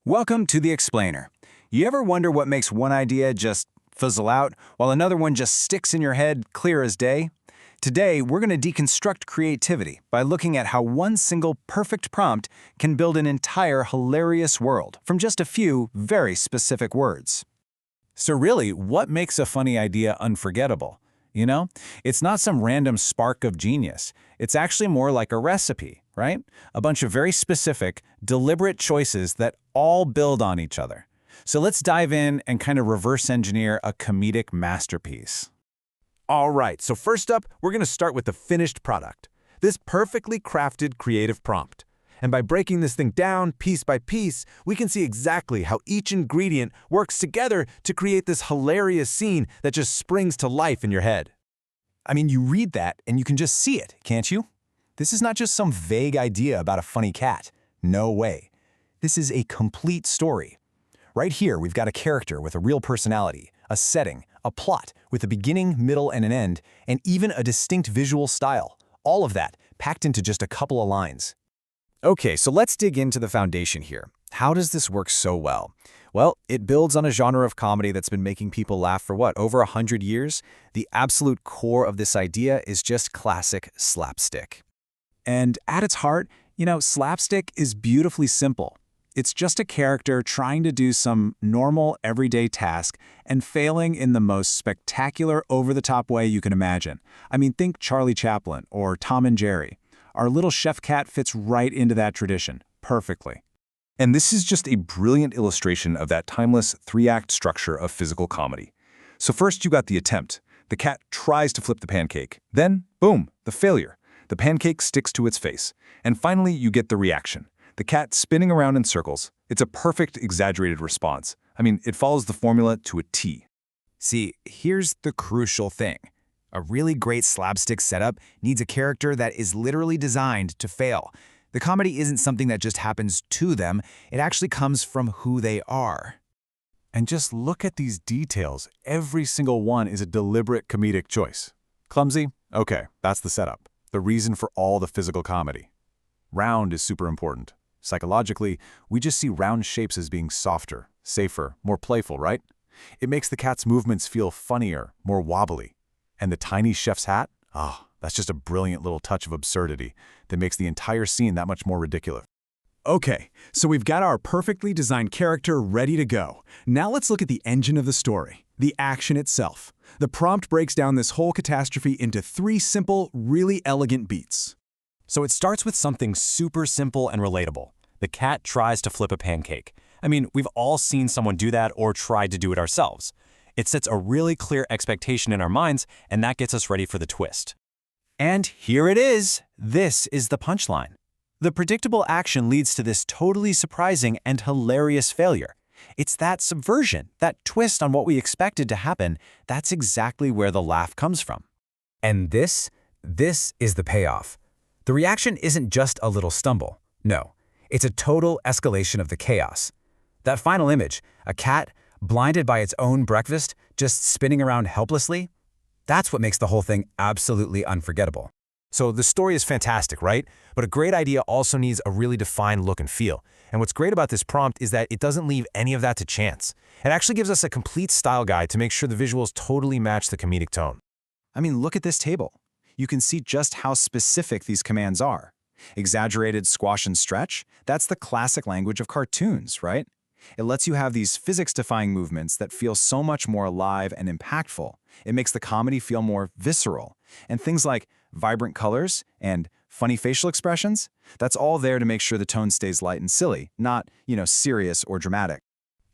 Welcome to The Explainer. You ever wonder what makes one idea just fizzle out while another one just sticks in your head clear as day? Today, we're going to deconstruct creativity by looking at how one single perfect prompt can build an entire hilarious world from just a few very specific words. So really, what makes a funny idea unforgettable? You know, it's not some random spark of genius. It's actually more like a recipe, right? A bunch of very specific, deliberate choices that all build on each other. So let's dive in and kind of reverse engineer a comedic masterpiece. All right, so first up, we're going to start with the finished product. This perfectly crafted creative prompt. And by breaking this thing down piece by piece, we can see exactly how each ingredient works together to create this hilarious scene that just springs to life in your head. I mean, you read that and you can just see it, can't you? This is not just some vague idea about a funny cat. No way. This is a complete story. Right here, we've got a character with a real personality, a setting, a plot with a beginning, middle, and an end, and even a distinct visual style. All of that packed into just a couple of lines. Okay, so let's dig into the foundation here. How does this work so well? Well, it builds on a genre of comedy that's been making people laugh for over 100 years? The absolute core of this idea is just classic slapstick. And at its heart, slapstick is beautifully simple. It's just a character trying to do some normal, everyday task and failing in the most spectacular, over-the-top way you can imagine. I mean, think Charlie Chaplin or Tom and Jerry. Our little chef cat fits right into that tradition, perfectly. And this is just a brilliant illustration of that timeless three-act structure of physical comedy. So first you got the attempt. The cat tries to flip the pancake. Then, boom, the failure. The pancake sticks to its face. And finally, you get the reaction. The cat spinning around in circles. It's a perfect, exaggerated response. I mean, it follows the formula to a T. See, here's the crucial thing. A really great slapstick setup needs a character that is literally designed to fail. The comedy isn't something that just happens to them, it actually comes from who they are. And just look at these details. Every single one is a deliberate comedic choice. Clumsy? Okay, that's the setup. The reason for all the physical comedy. Round is super important. Psychologically, we just see round shapes as being softer, safer, more playful, right? It makes the cat's movements feel funnier, more wobbly. And the tiny chef's hat? That's just a brilliant little touch of absurdity that makes the entire scene that much more ridiculous. Okay, so we've got our perfectly designed character ready to go. Now let's look at the engine of the story, the action itself. The prompt breaks down this whole catastrophe into 3 simple, really elegant beats. So it starts with something super simple and relatable. The cat tries to flip a pancake. I mean, we've all seen someone do that or tried to do it ourselves. It sets a really clear expectation in our minds, and that gets us ready for the twist. And here it is. This is the punchline. The predictable action leads to this totally surprising and hilarious failure. It's that subversion, that twist on what we expected to happen, that's exactly where the laugh comes from. And this is the payoff. The reaction isn't just a little stumble. No, it's a total escalation of the chaos. That final image, a cat blinded by its own breakfast, just spinning around helplessly, that's what makes the whole thing absolutely unforgettable. So the story is fantastic, right? But a great idea also needs a really defined look and feel. And what's great about this prompt is that it doesn't leave any of that to chance. It actually gives us a complete style guide to make sure the visuals totally match the comedic tone. I mean, look at this table. You can see just how specific these commands are. Exaggerated squash and stretch, that's the classic language of cartoons, right? It lets you have these physics-defying movements that feel so much more alive and impactful. It makes the comedy feel more visceral. And things like vibrant colors and funny facial expressions, that's all there to make sure the tone stays light and silly, not, serious or dramatic.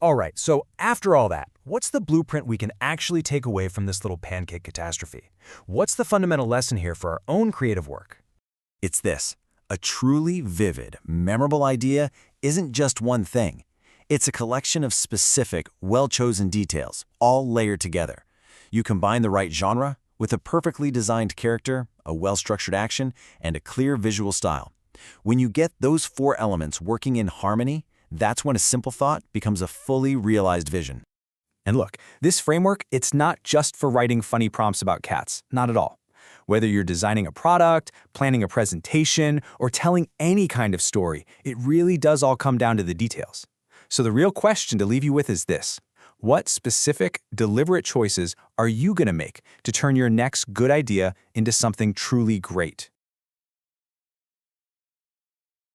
All right, so after all that, what's the blueprint we can actually take away from this little pancake catastrophe? What's the fundamental lesson here for our own creative work? It's this. A truly vivid, memorable idea isn't just one thing. It's a collection of specific, well-chosen details, all layered together. You combine the right genre with a perfectly designed character, a well-structured action, and a clear visual style. When you get those 4 elements working in harmony, that's when a simple thought becomes a fully realized vision. And look, this framework, it's not just for writing funny prompts about cats, not at all. Whether you're designing a product, planning a presentation, or telling any kind of story, it really does all come down to the details. So the real question to leave you with is this. What specific, deliberate choices are you going to make to turn your next good idea into something truly great?